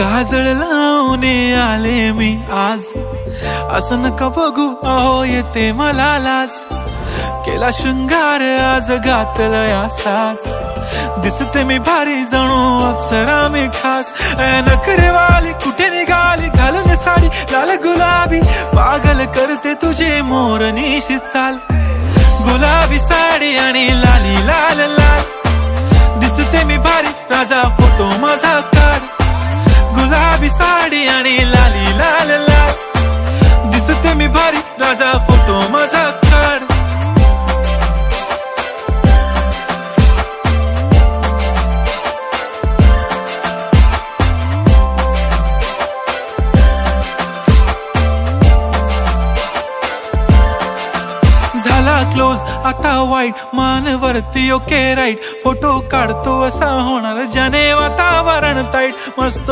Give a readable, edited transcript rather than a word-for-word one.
काजळ लावून आले मी आज, असं नका बघू अहो येते मला लाज। केला शृंगार आज घातलं असाच, दिसते मी भारी जणू अप्सरा मी खास। नखरेवाली कुठे निघाली घालून साडी लाल गुलाबी, पागल करते तुझे मोरनीशी चाल। गुलाबी साडी आणि लाली लाल लाल, दिसते मी भारी राजा फोटो माझा काढ। गुलाबी साडी आणि लाली लाल लाल, दिसते मी भारी राजा फोटो माझा काढ। झाला क्लोज आता वाईट, मान वरती ओके राईट, फोटो काढतो असा होणार ज्याने वातावरण ताईट। मस्त